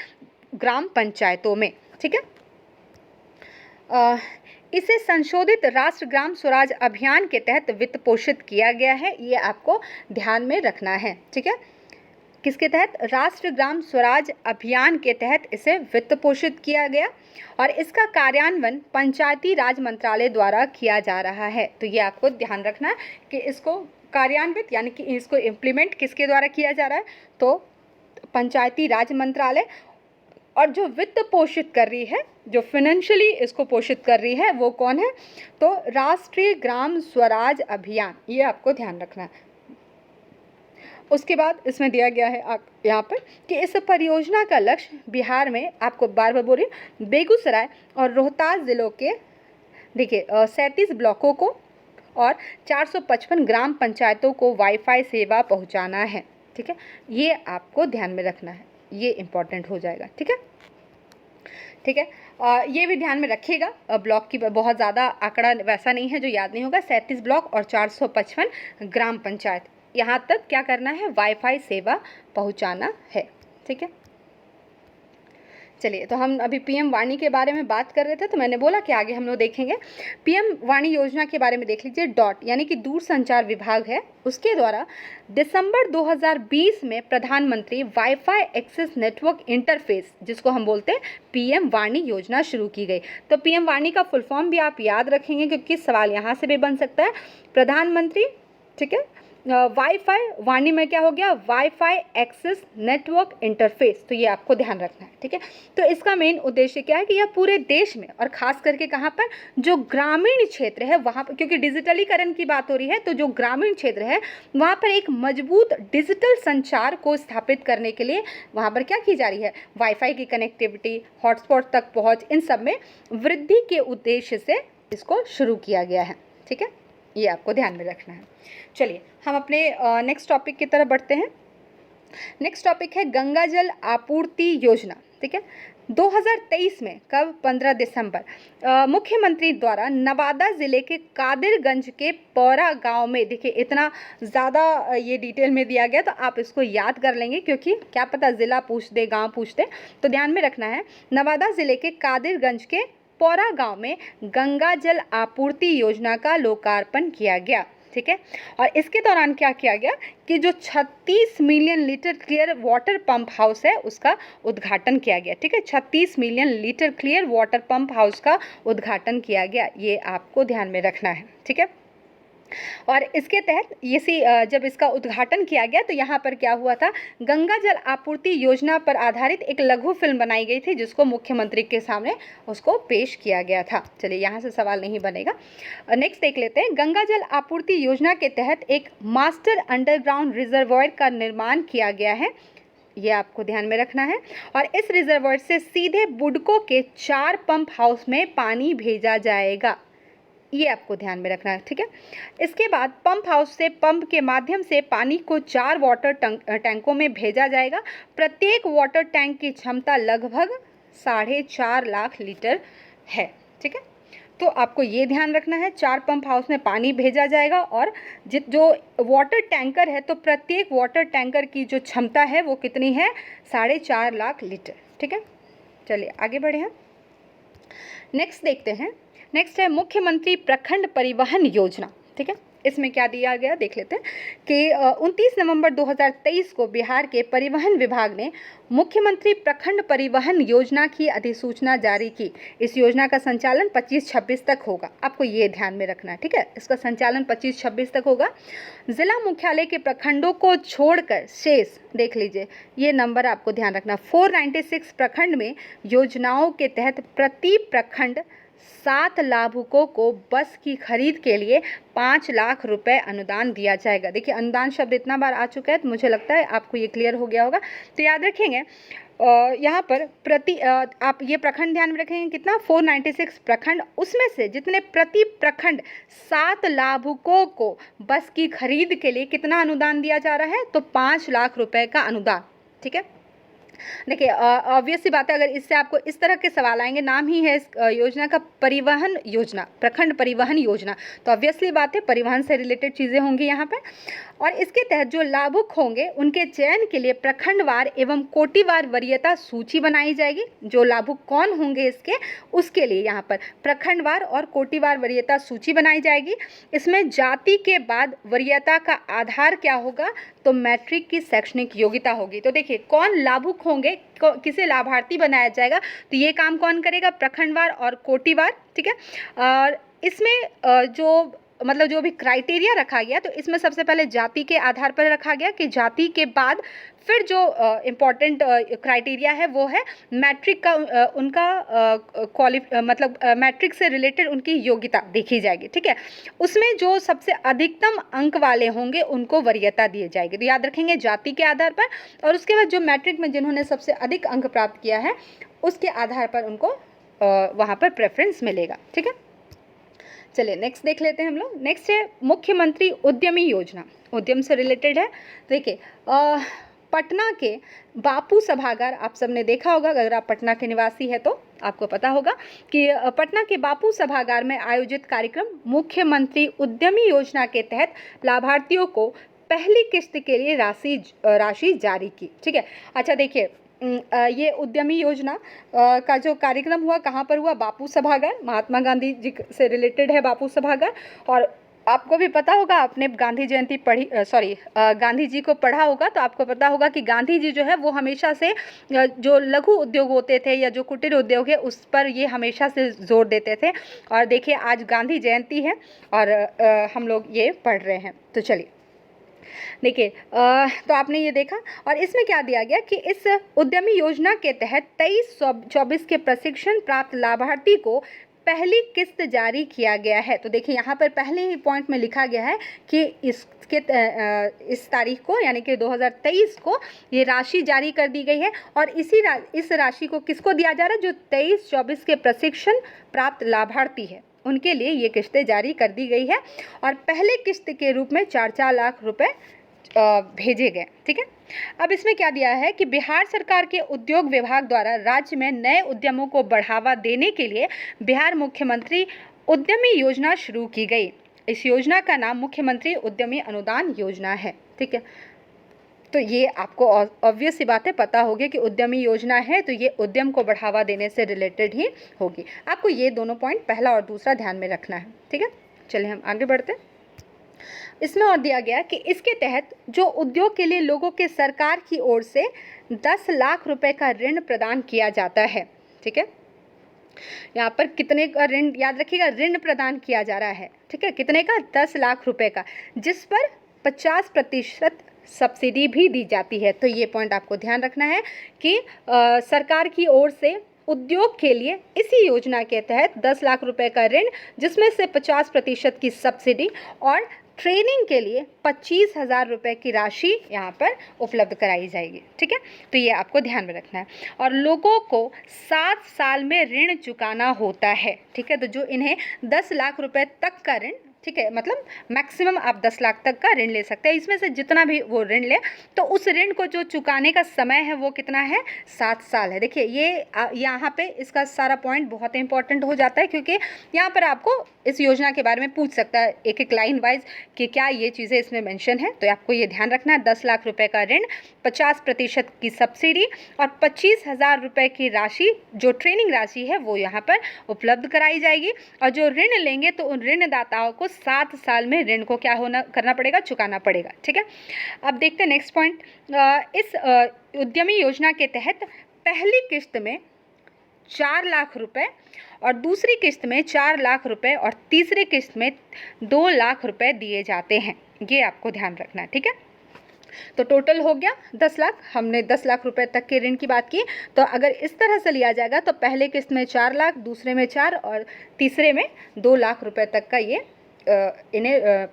ग्राम पंचायतों में। ठीक है, इसे संशोधित राष्ट्र ग्राम स्वराज अभियान के तहत वित्त पोषित किया गया है, ये आपको ध्यान में रखना है। ठीक है, किसके तहत, राष्ट्र ग्राम स्वराज अभियान के तहत इसे वित्त पोषित किया गया और इसका कार्यान्वयन पंचायती राज मंत्रालय द्वारा किया जा रहा है। तो ये आपको ध्यान रखना है कि इसको कार्यान्वित यानी कि इसको इम्प्लीमेंट किसके द्वारा किया जा रहा है, तो पंचायती राज मंत्रालय। और जो वित्त पोषित कर रही है, जो फाइनेंशियली इसको पोषित कर रही है, वो कौन है, तो राष्ट्रीय ग्राम स्वराज अभियान, ये आपको ध्यान रखना है। उसके बाद इसमें दिया गया है यहाँ पर कि इस परियोजना का लक्ष्य बिहार में, आपको बार बार बोल रही हूँ, बेगूसराय और रोहतास ज़िलों के देखिए 37 ब्लॉकों को और 455 ग्राम पंचायतों को वाईफाई सेवा पहुँचाना है। ठीक है, ये आपको ध्यान में रखना है, ये इम्पॉर्टेंट हो जाएगा। ठीक है, ठीक है, ये भी ध्यान में रखिएगा, ब्लॉक की बहुत ज़्यादा आंकड़ा वैसा नहीं है जो याद नहीं होगा, 37 ब्लॉक और 455 ग्राम पंचायत, यहाँ तक क्या करना है, वाईफाई सेवा पहुँचाना है। ठीक है, चलिए, तो हम अभी पीएम वाणी के बारे में बात कर रहे थे, तो मैंने बोला कि आगे हम लोग देखेंगे। पीएम वाणी योजना के बारे में देख लीजिए। डॉट यानी कि दूरसंचार विभाग है, उसके द्वारा दिसंबर 2020 में प्रधानमंत्री वाईफाई एक्सेस नेटवर्क इंटरफेस, जिसको हम बोलते हैं पीएम वाणी योजना, शुरू की गई। तो पीएम वाणी का फुल फॉर्म भी आप याद रखेंगे, क्योंकि सवाल यहाँ से भी बन सकता है। प्रधानमंत्री, ठीक है, वाईफाई, वाणी में क्या हो गया, वाईफाई एक्सेस नेटवर्क इंटरफेस, तो ये आपको ध्यान रखना है। ठीक है, तो इसका मेन उद्देश्य क्या है कि यह पूरे देश में और खास करके कहाँ पर, जो ग्रामीण क्षेत्र है वहाँ पर, क्योंकि डिजिटलीकरण की बात हो रही है, तो जो ग्रामीण क्षेत्र है वहाँ पर एक मजबूत डिजिटल संचार को स्थापित करने के लिए वहाँ पर क्या की जा रही है, वाईफाई की कनेक्टिविटी, हॉटस्पॉट तक पहुँच, इन सब में वृद्धि के उद्देश्य से इसको शुरू किया गया है। ठीक है, ये आपको ध्यान में रखना है। चलिए, हम अपने नेक्स्ट टॉपिक की तरफ बढ़ते हैं। नेक्स्ट टॉपिक है गंगा जल आपूर्ति योजना। ठीक है, 2023 में कब, 15 दिसंबर मुख्यमंत्री द्वारा नवादा ज़िले के कादिरगंज के पौरा गांव में, देखिए इतना ज़्यादा ये डिटेल में दिया गया, तो आप इसको याद कर लेंगे, क्योंकि क्या पता ज़िला पूछ दे, गांव पूछ दे, तो ध्यान में रखना है। नवादा ज़िले के कादिरगंज के पौरा गांव में गंगा जल आपूर्ति योजना का लोकार्पण किया गया। ठीक है, और इसके दौरान क्या किया गया कि जो 36 million litre clear water pump house है उसका उद्घाटन किया गया। ठीक है, 36 million litre clear water pump house का उद्घाटन किया गया, ये आपको ध्यान में रखना है। ठीक है, और इसके तहत जब इसका उद्घाटन किया गया, तो यहाँ पर क्या हुआ था, गंगा जल आपूर्ति योजना पर आधारित एक लघु फिल्म बनाई गई थी, जिसको मुख्यमंत्री के सामने उसको पेश किया गया था। चलिए, यहाँ से सवाल नहीं बनेगा। नेक्स्ट देख लेते हैं। गंगा जल आपूर्ति योजना के तहत एक मास्टर अंडरग्राउंड रिजर्वॉयर का निर्माण किया गया है, ये आपको ध्यान में रखना है, और इस रिजर्वॉयर से सीधे बुडको के 4 पंप हाउस में पानी भेजा जाएगा, ये आपको ध्यान में रखना है। ठीक है, इसके बाद पंप हाउस से पंप के माध्यम से पानी को 4 वाटर टैंकों में भेजा जाएगा। प्रत्येक वाटर टैंक की क्षमता लगभग 4.5 लाख लीटर है। ठीक है, तो आपको ये ध्यान रखना है, 4 पंप हाउस में पानी भेजा जाएगा, और जो वाटर टैंकर है, तो प्रत्येक वाटर टैंकर की जो क्षमता है वो कितनी है, 4.5 लाख लीटर। ठीक है, चलिए आगे बढ़े हैं। नेक्स्ट देखते हैं। नेक्स्ट है मुख्यमंत्री प्रखंड परिवहन योजना। ठीक है, इसमें क्या दिया गया देख लेते हैं कि 29 नवंबर 2023 को बिहार के परिवहन विभाग ने मुख्यमंत्री प्रखंड परिवहन योजना की अधिसूचना जारी की। इस योजना का संचालन 25-26 तक होगा, आपको ये ध्यान में रखना है। ठीक है, इसका संचालन 25-26 तक होगा। जिला मुख्यालय के प्रखंडों को छोड़कर शेष देख लीजिए, ये नंबर आपको ध्यान रखना, 496 प्रखंड में योजनाओं के तहत प्रति प्रखंड 7 लाभुकों को बस की खरीद के लिए 5 लाख रुपए अनुदान दिया जाएगा। देखिए, अनुदान शब्द इतना बार आ चुका है, तो मुझे लगता है आपको ये क्लियर हो गया होगा। तो याद रखेंगे, यहाँ पर आप ये प्रखंड ध्यान में रखेंगे, कितना, 496 प्रखंड, उसमें से जितने प्रति प्रखंड 7 लाभुकों को बस की खरीद के लिए कितना अनुदान दिया जा रहा है, तो 5 लाख रुपए का अनुदान। ठीक है, देखिए ऑब्वियस सी बात है, अगर इससे आपको इस तरह के सवाल आएंगे, नाम ही है इस योजना का परिवहन योजना, प्रखंड परिवहन योजना, तो ऑब्वियसली बात है परिवहन से रिलेटेड चीज़ें होंगी यहाँ पर। और इसके तहत जो लाभुक होंगे उनके चयन के लिए प्रखंडवार एवं कोटिवार वरीयता सूची बनाई जाएगी। जो लाभुक कौन होंगे इसके, उसके लिए यहाँ पर प्रखंडवार और कोटिवार वरीयता सूची बनाई जाएगी। इसमें जाति के बाद वरीयता का आधार क्या होगा, तो मैट्रिक की शैक्षणिक योग्यता होगी। तो देखिए, कौन लाभुक होंगे, किसे लाभार्थी बनाया जाएगा, तो ये काम कौन करेगा, प्रखंडवार और कोटिवार। ठीक है, और इसमें जो भी क्राइटेरिया रखा गया, तो इसमें सबसे पहले जाति के आधार पर रखा गया कि जाति के बाद फिर जो इम्पॉर्टेंट क्राइटेरिया है वो है मैट्रिक का, उनका मैट्रिक से रिलेटेड उनकी योग्यता देखी जाएगी। ठीक है, उसमें जो सबसे अधिकतम अंक वाले होंगे उनको वरीयता दी जाएगी। तो याद रखेंगे, जाति के आधार पर, और उसके बाद जो मैट्रिक में जिन्होंने सबसे अधिक अंक प्राप्त किया है उसके आधार पर उनको वहाँ पर प्रेफरेंस मिलेगा। ठीक है, चलिए नेक्स्ट देख लेते हैं हम लोग। नेक्स्ट है मुख्यमंत्री उद्यमी योजना, उद्यम से रिलेटेड है। देखिए, पटना के बापू सभागार, आप सबने देखा होगा, अगर आप पटना के निवासी है तो आपको पता होगा कि पटना के बापू सभागार में आयोजित कार्यक्रम मुख्यमंत्री उद्यमी योजना के तहत लाभार्थियों को पहली किस्त के लिए राशि जारी की। ठीक है, अच्छा देखिए, ये उद्यमी योजना का जो कार्यक्रम हुआ कहाँ पर हुआ? बापू सभागार, महात्मा गांधी जी से रिलेटेड है बापू सभागार। और आपको भी पता होगा, आपने गांधी जयंती पढ़ी, गांधी जी को पढ़ा होगा, तो आपको पता होगा कि गांधी जी जो है वो हमेशा से जो लघु उद्योग होते थे या जो कुटीर उद्योग है उस पर ये हमेशा से जोर देते थे। और देखिए आज गांधी जयंती है और हम लोग ये पढ़ रहे हैं। तो चलिए देखिए, तो आपने ये देखा। और इसमें क्या दिया गया कि इस उद्यमी योजना के तहत 23-24 के प्रशिक्षण प्राप्त लाभार्थी को पहली किस्त जारी किया गया है। तो देखिए यहाँ पर पहले ही पॉइंट में लिखा गया है कि इस तारीख को यानी कि 2023 को ये राशि जारी कर दी गई है। और इस राशि को किसको दिया जा रहा है? जो 23-24 के प्रशिक्षण प्राप्त लाभार्थी है उनके लिए ये किस्तें जारी कर दी गई है। और पहले किस्त के रूप में 4-4 लाख रुपए भेजे गए। ठीक है, अब इसमें क्या दिया है कि बिहार सरकार के उद्योग विभाग द्वारा राज्य में नए उद्यमों को बढ़ावा देने के लिए बिहार मुख्यमंत्री उद्यमी योजना शुरू की गई। इस योजना का नाम मुख्यमंत्री उद्यमी अनुदान योजना है। ठीक है, तो ये आपको ऑब्वियस सी बात है, पता होगी कि उद्यमी योजना है तो ये उद्यम को बढ़ावा देने से रिलेटेड ही होगी। आपको ये दोनों पॉइंट, पहला और दूसरा, ध्यान में रखना है। ठीक है, चलिए हम आगे बढ़ते हैं। इसमें और दिया गया कि इसके तहत जो उद्योग के लिए लोगों के सरकार की ओर से 10 लाख रुपए का ऋण प्रदान किया जाता है। ठीक है, यहाँ पर कितने का ऋण, याद रखिएगा, ऋण प्रदान किया जा रहा है। ठीक है, कितने का? 10 लाख रुपए का, जिस पर 50% सब्सिडी भी दी जाती है। तो ये पॉइंट आपको ध्यान रखना है कि सरकार की ओर से उद्योग के लिए इसी योजना के तहत 10 लाख रुपए का ऋण, जिसमें से 50% की सब्सिडी और ट्रेनिंग के लिए 25,000 रुपये की राशि यहाँ पर उपलब्ध कराई जाएगी। ठीक है, तो ये आपको ध्यान में रखना है। और लोगों को 7 साल में ऋण चुकाना होता है। ठीक है, तो जो इन्हें 10 लाख रुपए तक का ऋण, ठीक है, मतलब मैक्सिमम आप 10 लाख तक का ऋण ले सकते हैं। इसमें से जितना भी वो ऋण ले तो उस ऋण को जो चुकाने का समय है वो कितना है? 7 साल है। देखिए ये यहाँ पे इसका सारा पॉइंट बहुत इंपॉर्टेंट हो जाता है, क्योंकि यहाँ पर आपको इस योजना के बारे में पूछ सकता है एक एक लाइन वाइज कि क्या ये चीज़ें इसमें मेंशन है। तो आपको ये ध्यान रखना है, 10 लाख रुपए का ऋण, 50% की सब्सिडी और 25,000 रुपये की राशि जो ट्रेनिंग राशि है वो यहाँ पर उपलब्ध कराई जाएगी। और जो ऋण लेंगे तो उन ऋणदाताओं को 7 साल में ऋण को क्या करना पड़ेगा? चुकाना पड़ेगा। ठीक है, अब देखते हैं नेक्स्ट पॉइंट। इस उद्यमी योजना के तहत पहली किस्त में 4 लाख रुपए और दूसरी किस्त में 4 लाख रुपए और तीसरी किस्त में 2 लाख रुपए दिए जाते हैं। ये आपको ध्यान रखना है। ठीक है, तो टोटल हो गया 10 लाख। हमने 10 लाख रुपए तक के ऋण की बात की। तो अगर इस तरह से लिया जाएगा तो पहले किस्त में 4 लाख, दूसरे में 4 और तीसरे में 2 लाख रुपए तक का ये इन्हें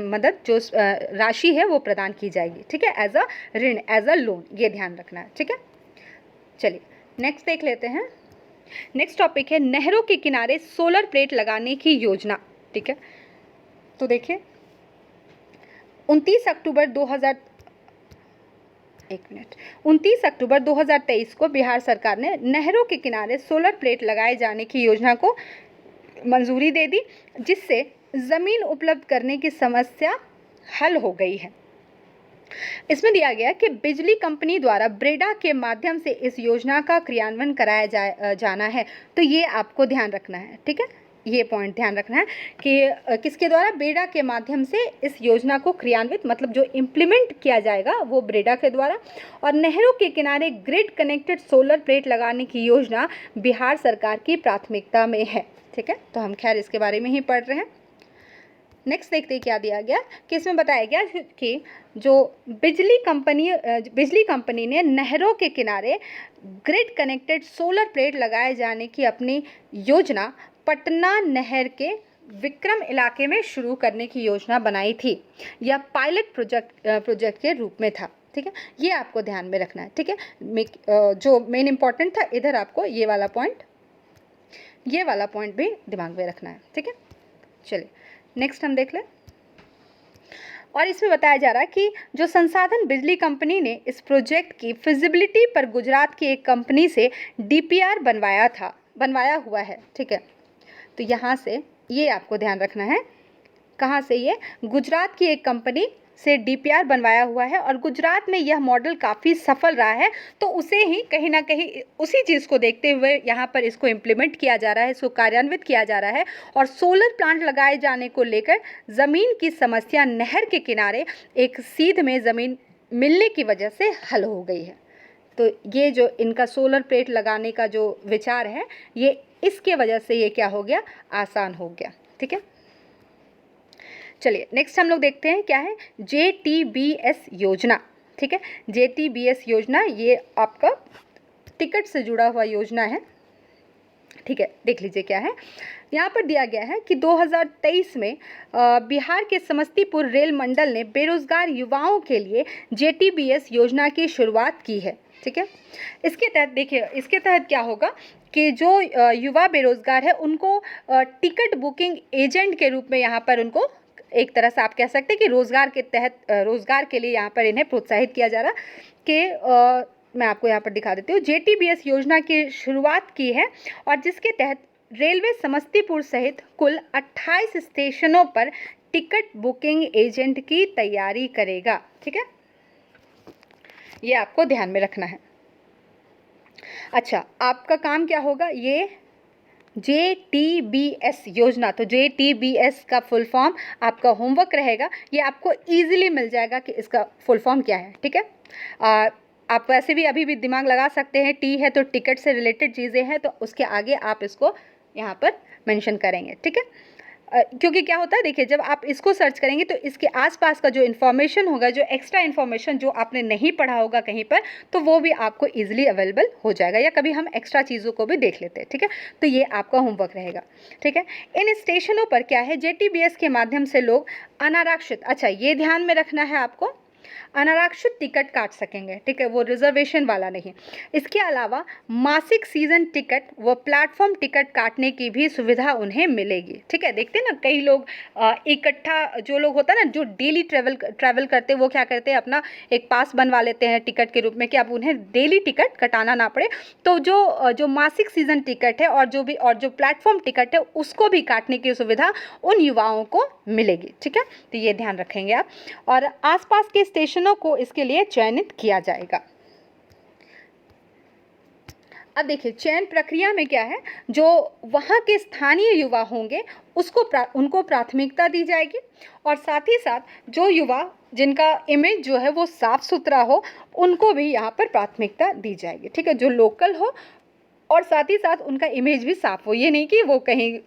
मदद जो राशि है वो प्रदान की जाएगी। ठीक है, एज अ ऋण, एज अ लोन, ये ध्यान रखना है। ठीक है, चलिए नेक्स्ट देख लेते हैं। नेक्स्ट टॉपिक है नहरों के किनारे सोलर प्लेट लगाने की योजना। ठीक है, तो देखिए 29 अक्टूबर 2023 को बिहार सरकार ने नहरों के किनारे सोलर प्लेट लगाए जाने की योजना को मंजूरी दे दी, जिससे ज़मीन उपलब्ध करने की समस्या हल हो गई है। इसमें दिया गया कि बिजली कंपनी द्वारा ब्रेडा के माध्यम से इस योजना का क्रियान्वयन कराया जाना है। तो ये आपको ध्यान रखना है। ठीक है, ये पॉइंट ध्यान रखना है कि किसके द्वारा? ब्रेडा के माध्यम से इस योजना को क्रियान्वित, मतलब जो इम्प्लीमेंट किया जाएगा वो ब्रेडा के द्वारा। और नहरों के किनारे ग्रिड कनेक्टेड सोलर प्लेट लगाने की योजना बिहार सरकार की प्राथमिकता में है। ठीक है, तो हम खैर इसके बारे में ही पढ़ रहे हैं। नेक्स्ट देखते हैं क्या दिया गया कि इसमें बताया गया कि जो बिजली कंपनी ने नहरों के किनारे ग्रिड कनेक्टेड सोलर प्लेट लगाए जाने की अपनी योजना पटना नहर के विक्रम इलाके में शुरू करने की योजना बनाई थी। यह पायलट प्रोजेक्ट के रूप में था। ठीक है, ये आपको ध्यान में रखना है। ठीक है, जो मेन इंपॉर्टेंट था इधर आपको ये वाला पॉइंट भी दिमाग में रखना है। ठीक है, चलिए नेक्स्ट हम देख लें। और इसमें बताया जा रहा है कि जो संसाधन बिजली कंपनी ने इस प्रोजेक्ट की फिजिबिलिटी पर गुजरात की एक कंपनी से डीपीआर बनवाया हुआ है। ठीक है, तो यहाँ से ये आपको ध्यान रखना है, कहाँ से? ये गुजरात की एक कंपनी से डीपीआर बनवाया हुआ है और गुजरात में यह मॉडल काफ़ी सफल रहा है, तो उसे ही कहीं ना कहीं उसी चीज़ को देखते हुए यहाँ पर इसको इम्प्लीमेंट किया जा रहा है, इसको कार्यान्वित किया जा रहा है। और सोलर प्लांट लगाए जाने को लेकर ज़मीन की समस्या नहर के किनारे एक सीध में ज़मीन मिलने की वजह से हल हो गई है। तो ये जो इनका सोलर प्लेट लगाने का जो विचार है, ये इसके वजह से ये क्या हो गया, आसान हो गया। ठीक है, चलिए नेक्स्ट हम लोग देखते हैं क्या है, JTBS योजना। ठीक है, JTBS योजना ये आपका टिकट से जुड़ा हुआ योजना है। ठीक है, देख लीजिए क्या है, यहाँ पर दिया गया है कि 2023 में बिहार के समस्तीपुर रेल मंडल ने बेरोजगार युवाओं के लिए JTBS योजना की शुरुआत की है। ठीक है, इसके तहत देखिए, इसके तहत क्या होगा कि जो युवा बेरोजगार है उनको टिकट बुकिंग एजेंट के रूप में यहाँ पर उनको एक तरह से आप कह सकते हैं कि रोजगार के तहत रोजगार के लिए यहाँ पर इन्हें प्रोत्साहित किया जा रहा कि मैं आपको यहाँ पर दिखा देती हूँ, JTBS योजना की शुरुआत की है और जिसके तहत रेलवे समस्तीपुर सहित कुल 28 स्टेशनों पर टिकट बुकिंग एजेंट की तैयारी करेगा। ठीक है, ये आपको ध्यान में रखना है। अच्छा, आपका काम क्या होगा, ये JTBS योजना, तो JTBS का फुल फॉर्म आपका होमवर्क रहेगा, ये आपको इजीली मिल जाएगा कि इसका फुल फॉर्म क्या है। ठीक है, आप वैसे भी अभी भी दिमाग लगा सकते हैं, टी है तो टिकट से रिलेटेड चीज़ें हैं, तो उसके आगे आप इसको यहाँ पर मेंशन करेंगे। ठीक है, क्योंकि क्या होता है, देखिए जब आप इसको सर्च करेंगे तो इसके आसपास का जो इन्फॉर्मेशन होगा, जो एक्स्ट्रा इन्फॉर्मेशन जो आपने नहीं पढ़ा होगा कहीं पर, तो वो भी आपको इजीली अवेलेबल हो जाएगा, या कभी हम एक्स्ट्रा चीज़ों को भी देख लेते हैं। ठीक है, तो ये आपका होमवर्क रहेगा। ठीक है, इन स्टेशनों पर क्या है, JTBS के माध्यम से लोग अनारक्षित, अच्छा ये ध्यान में रखना है आपको, अनारक्षित टिकट काट सकेंगे। ठीक है, वो रिजर्वेशन वाला नहीं। इसके अलावा मासिक सीजन टिकट व प्लेटफॉर्म टिकट काटने की भी सुविधा उन्हें मिलेगी। ठीक है, देखते हैं ना कई लोग इकट्ठा, जो लोग होता है ना जो डेली ट्रैवल करते हैं, वो क्या करते हैं, अपना एक पास बनवा लेते हैं टिकट के रूप में कि अब उन्हें डेली टिकट कटाना ना पड़े। तो जो मासिक सीजन टिकट है और जो प्लेटफॉर्म टिकट है उसको भी काटने की सुविधा उन युवाओं को मिलेगी। ठीक है, तो ये ध्यान रखेंगे आप। और आसपास के स्टेशनों को इसके लिए चयनित किया जाएगा। अब देखिए चयन प्रक्रिया में क्या है, जो वहाँ के स्थानीय युवा होंगे उनको प्राथमिकता दी जाएगी और साथ ही साथ जो युवा जिनका इमेज जो है वो साफ सुथरा हो उनको भी यहाँ पर प्राथमिकता दी जाएगी। ठीक है, जो लोकल हो और साथ ही साथ उनका इमेज भी साफ हो, ये नहीं कि वो कहीं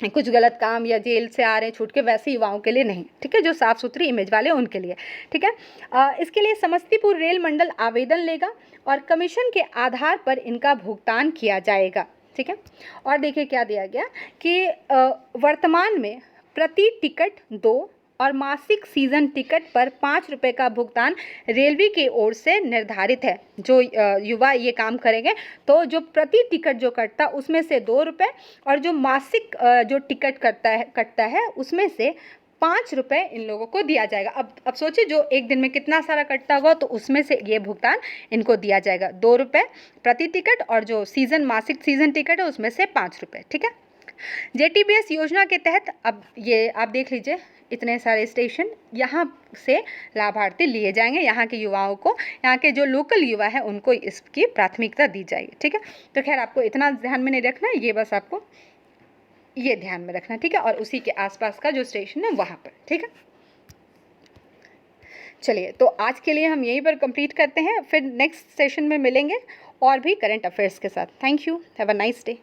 कुछ गलत काम या जेल से आ रहे हैं छूट के, वैसे युवाओं के लिए नहीं। ठीक है, जो साफ़ सुथरी इमेज वाले उनके लिए। ठीक है, इसके लिए समस्तीपुर रेल मंडल आवेदन लेगा और कमीशन के आधार पर इनका भुगतान किया जाएगा। ठीक है, और देखिए क्या दिया गया कि वर्तमान में प्रति टिकट 2 और मासिक सीजन टिकट पर 5 रुपये का भुगतान रेलवे की ओर से निर्धारित है। जो युवा ये काम करेंगे तो जो प्रति टिकट जो कटता उसमें से 2 रुपये और जो मासिक जो टिकट कटता है उसमें से 5 रुपये इन लोगों को दिया जाएगा। अब सोचिए जो एक दिन में कितना सारा कटता होगा, तो उसमें से ये भुगतान इनको दिया जाएगा, 2 रुपये प्रति टिकट और जो मासिक सीजन टिकट है उसमें से 5 रुपये। ठीक है, JTBS योजना के तहत अब ये आप देख लीजिए इतने सारे स्टेशन यहाँ से लाभार्थी लिए जाएंगे, यहाँ के युवाओं को, यहाँ के जो लोकल युवा है उनको इसकी प्राथमिकता दी जाएगी। ठीक है, तो खैर आपको इतना ध्यान में नहीं रखना है, ये बस आपको ये ध्यान में रखना। ठीक है, और उसी के आसपास का जो स्टेशन है वहाँ पर। ठीक है, चलिए तो आज के लिए हम यहीं पर कंप्लीट करते हैं, फिर नेक्स्ट सेशन में मिलेंगे और भी करंट अफेयर्स के साथ। Thank you, have a nice day.